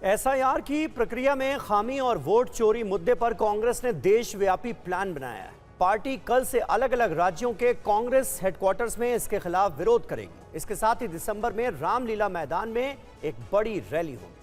SIR की प्रक्रिया में खामी और वोट चोरी मुद्दे पर कांग्रेस ने देशव्यापी प्लान बनाया है। पार्टी कल से अलग अलग राज्यों के कांग्रेस हेडक्वार्टर्स में इसके खिलाफ विरोध करेगी। इसके साथ ही दिसंबर में रामलीला मैदान में एक बड़ी रैली होगी।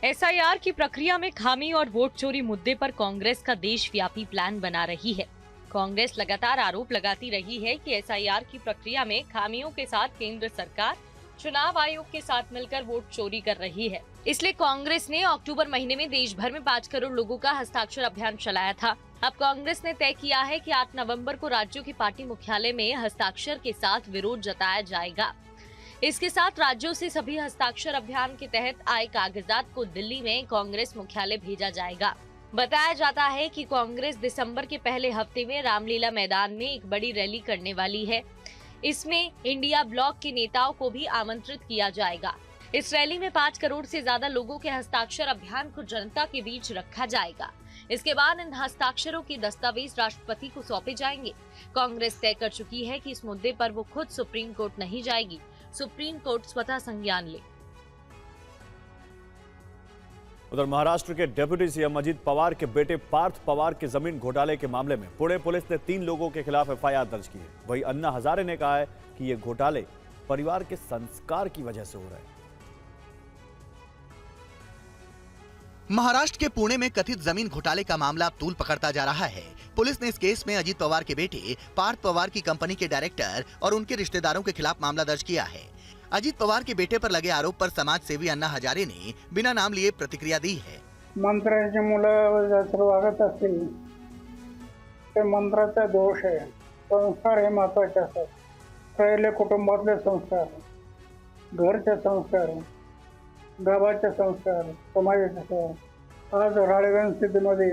एसआईआर की प्रक्रिया में खामी और वोट चोरी मुद्दे पर कांग्रेस का देशव्यापी प्लान बना रही है। कांग्रेस लगातार आरोप लगाती रही है कि एसआईआर की प्रक्रिया में खामियों के साथ केंद्र सरकार चुनाव आयोग के साथ मिलकर वोट चोरी कर रही है। इसलिए कांग्रेस ने अक्टूबर महीने में देश भर में 5 करोड़ लोगों का हस्ताक्षर अभियान चलाया था। अब कांग्रेस ने तय किया है कि 8 नवंबर को राज्यों की पार्टी मुख्यालय में हस्ताक्षर के साथ विरोध जताया जाएगा। इसके साथ राज्यों से सभी हस्ताक्षर अभियान के तहत आए कागजात को दिल्ली में कांग्रेस मुख्यालय भेजा जाएगा। बताया जाता है कि कांग्रेस दिसंबर के पहले हफ्ते में रामलीला मैदान में एक बड़ी रैली करने वाली है। इसमें इंडिया ब्लॉक के नेताओं को भी आमंत्रित किया जाएगा। इस रैली में 5 करोड़ से ज्यादा लोगों के हस्ताक्षर अभियान को जनता के बीच रखा जाएगा। इसके बाद इन हस्ताक्षरों के दस्तावेज राष्ट्रपति को सौंपे जाएंगे। कांग्रेस तय कर चुकी है कि इस मुद्दे पर वो खुद सुप्रीम कोर्ट नहीं जाएगी, सुप्रीम कोर्ट स्वतः संज्ञान ले। उधर महाराष्ट्र के डिप्टी सीएम अजित पवार के बेटे पार्थ पवार के जमीन घोटाले के मामले में पुणे पुलिस ने 3 लोगों के खिलाफ एफआईआर दर्ज की है। वहीं अन्ना हजारे ने कहा है कि ये घोटाले परिवार के संस्कार की वजह से हो रहे हैं। महाराष्ट्र के पुणे में कथित जमीन घोटाले का मामला अब तूल पकड़ता जा रहा है। पुलिस ने इस केस में अजित पवार के बेटे पार्थ पवार की कंपनी के डायरेक्टर और उनके रिश्तेदारों के खिलाफ मामला दर्ज किया है। अजित पवार के बेटे पर लगे आरोप पर समाज सेवी अन्ना हजारे ने बिना नाम लिए प्रतिक्रिया दी है। मंत्र्यांची मुलं जर वागत असतील ते मंत्राचा दोष आहे। संस्कार हे महत्त्वाचे असतात। पहिले कुटुंबातले संस्कार, घरचे संस्कार, गावाचे संस्कार, समाजाचे संस्कार। आज राळेगण स्थितीमध्ये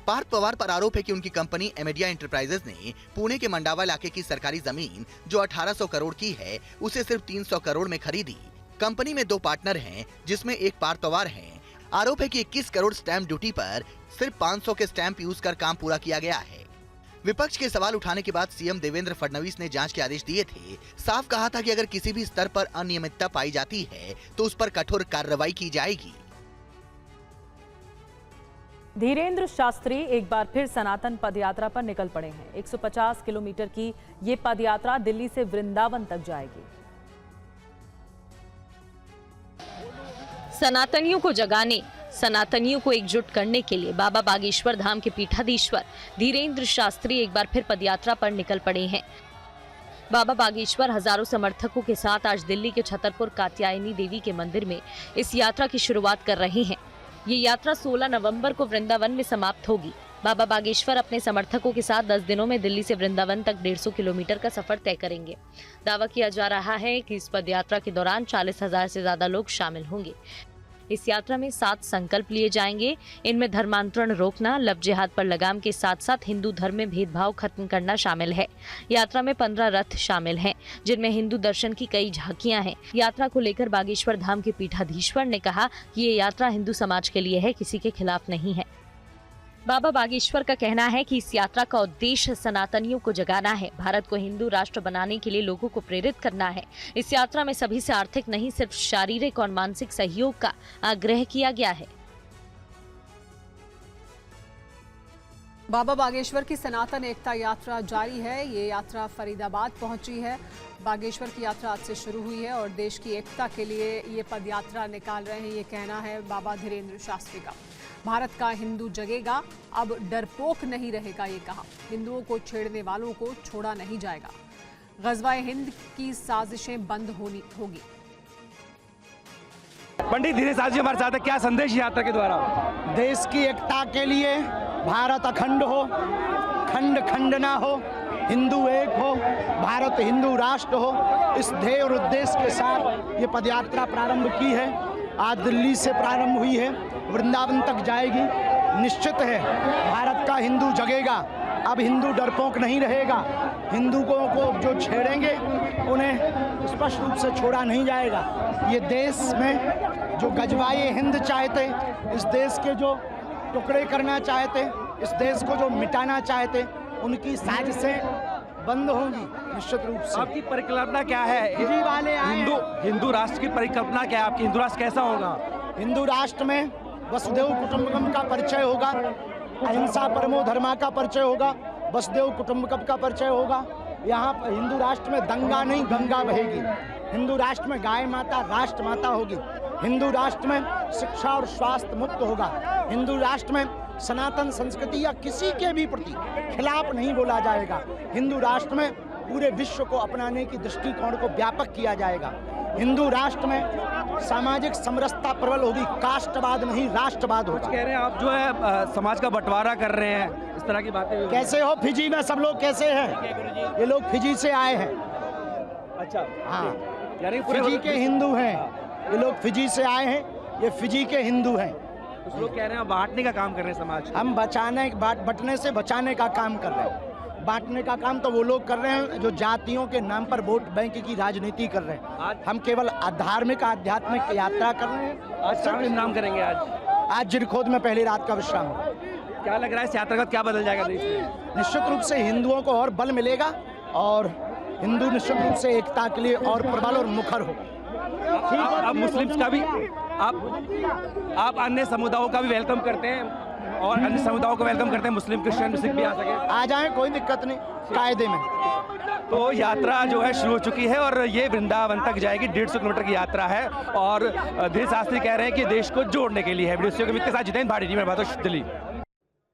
पार्थ पवार पर आरोप है कि उनकी कंपनी एमेडिया एंटरप्राइजेज ने पुणे के मंडावा इलाके की सरकारी जमीन जो 1800 करोड़ की है उसे सिर्फ 300 करोड़ में खरीदी। कंपनी में 2 पार्टनर हैं जिसमें एक पार्थ पवार हैं। आरोप है कि 21 करोड़ स्टैंप ड्यूटी पर सिर्फ 500 के स्टैंप यूज कर काम पूरा किया गया है। विपक्ष के सवाल उठाने के बाद सीएम देवेंद्र फडणवीस ने जांच के आदेश दिए थे। साफ कहा था कि अगर किसी भी स्तर पर अनियमितता पाई जाती है तो उस पर कठोर कार्रवाई की जाएगी। धीरेन्द्र शास्त्री एक बार फिर सनातन पदयात्रा पर निकल पड़े हैं। 150 किलोमीटर की ये पदयात्रा दिल्ली से वृंदावन तक जाएगी। सनातनियों को जगाने, सनातनियों को एकजुट करने के लिए बाबा बागेश्वर धाम के पीठाधीश्वर धीरेन्द्र शास्त्री एक बार फिर पदयात्रा पर निकल पड़े हैं। बाबा बागेश्वर हजारों समर्थकों के साथ आज दिल्ली के छतरपुर कात्यायनी देवी के मंदिर में इस यात्रा की शुरुआत कर रहे हैं। ये यात्रा 16 नवंबर को वृंदावन में समाप्त होगी। बाबा बागेश्वर अपने समर्थकों के साथ 10 दिनों में दिल्ली से वृंदावन तक 150 किलोमीटर का सफर तय करेंगे। दावा किया जा रहा है कि इस पदयात्रा के दौरान 40,000 से ज्यादा लोग शामिल होंगे। इस यात्रा में 7 संकल्प लिए जाएंगे। इनमें धर्मांतरण रोकना, लव जिहाद पर लगाम के साथ साथ हिंदू धर्म में भेदभाव खत्म करना शामिल है। यात्रा में 15 रथ शामिल हैं, जिनमें हिंदू दर्शन की कई झांकियां हैं। यात्रा को लेकर बागेश्वर धाम के पीठाधीश्वर ने कहा कि ये यात्रा हिंदू समाज के लिए है, किसी के खिलाफ नहीं है। बाबा बागेश्वर का कहना है कि इस यात्रा का उद्देश्य सनातनियों को जगाना है, भारत को हिंदू राष्ट्र बनाने के लिए लोगों को प्रेरित करना है। इस यात्रा में सभी से आर्थिक नहीं, सिर्फ शारीरिक और मानसिक सहयोग का आग्रह किया गया है। बाबा बागेश्वर की सनातन एकता यात्रा जारी है। ये यात्रा फरीदाबाद पहुंची है। बागेश्वर की यात्रा आज से शुरू हुई है और देश की एकता के लिए ये पद यात्रा निकाल रहे हैं, ये कहना है बाबा धीरेन्द्र शास्त्री का। भारत का हिंदू जगेगा, अब डरपोक नहीं रहेगा, ये कहा। हिंदुओं को छेड़ने वालों को छोड़ा नहीं जाएगा। गज़वाए हिंद की साजिशें बंद होगी। पंडित धीरेन्द्र शास्त्री हमारे साथ है, क्या संदेश यात्रा के द्वारा? देश की एकता के लिए भारत अखंड हो, खंड खंड ना हो, हिंदू एक हो, भारत हिंदू राष्ट्र हो, इस ध्येय और उद्देश्य के साथ ये पदयात्रा प्रारंभ की है। आज दिल्ली से प्रारंभ हुई है, वृंदावन तक जाएगी। निश्चित है भारत का हिंदू जगेगा, अब हिंदू डरपोक नहीं रहेगा। हिंदुओं को जो छेड़ेंगे उन्हें स्पष्ट रूप से छोड़ा नहीं जाएगा। ये देश में जो गजवाए हिंद चाहते, इस देश के जो टुकड़े करना चाहते, इस देश को जो मिटाना चाहते, उनकी साजिशें बंद होंगी निश्चित रूप से। आपकी परिकल्पना क्या है? वाले हिंदू हिंदू राष्ट्र की परिकल्पना क्या है आपकी? हिंदू राष्ट्र कैसा होगा? हिंदू राष्ट्र में वसुदेव कुटुंबकम का परिचय होगा, अहिंसा परमो धर्मा का परिचय होगा, वसुदेव कुटुंबकम का परिचय होगा। यहाँ पर हिंदू राष्ट्र में दंगा नहीं गंगा बहेगी। हिंदू राष्ट्र में गाय माता राष्ट्र माता होगी। हिंदू राष्ट्र में शिक्षा और स्वास्थ्य मुक्त होगा। हिंदू राष्ट्र में सनातन संस्कृति या किसी के भी प्रति खिलाफ नहीं बोला जाएगा। हिंदू राष्ट्र में पूरे विश्व को अपनाने की दृष्टिकोण को व्यापक किया जाएगा। हिंदू राष्ट्र में सामाजिक समरसता प्रबल होगी, कास्टवाद नहीं राष्ट्रवाद होगा। कह रहे हैं आप जो है समाज का बंटवारा कर रहे हैं, इस तरह की बातें कैसे हो? फिजी में सब लोग कैसे हैं? ये लोग फिजी से आए हैं। अच्छा, हाँ, यानी फिजी के हिंदू हैं। ये लोग फिजी से आए हैं, ये फिजी के हिंदू हैं। कुछ लोग कह रहे हैं बांटने का काम कर रहे हैं समाज। हम बटने से बचाने का काम कर रहे हैं। बांटने का काम तो वो लोग कर रहे हैं जो जातियों के नाम पर वोट बैंक की राजनीति कर रहे हैं। हम केवल धार्मिक आध्यात्मिक यात्रा कर रहे हैं। आज कहाँ विश्राम करेंगे? आज जिरखोद में पहली रात का विश्राम होगा। क्या लग रहा है इस यात्रा का क्या बदल जाएगा देश में? निश्चित रूप से हिंदुओं को और बल मिलेगा और हिंदू निश्चित रूप से एकता के लिए और प्रबल और मुखर होगा। आप मुस्लिम्स का भी आप अन्य समुदायों का भी वेलकम करते हैं और अन्य समुदायों को वेलकम करते हैं, मुस्लिम क्रिश्चियन सिख भी आ सके? आ जाएं, कोई दिक्कत नहीं, कायदे में। तो यात्रा जो है शुरू हो चुकी है और ये वृंदावन तक जाएगी। 150 किलोमीटर की यात्रा है और धीरेन्द्र शास्त्री कह रहे हैं कि देश को जोड़ने के लिए है। वीडियो के साथ जितेंद्र भाटी, दिल्ली।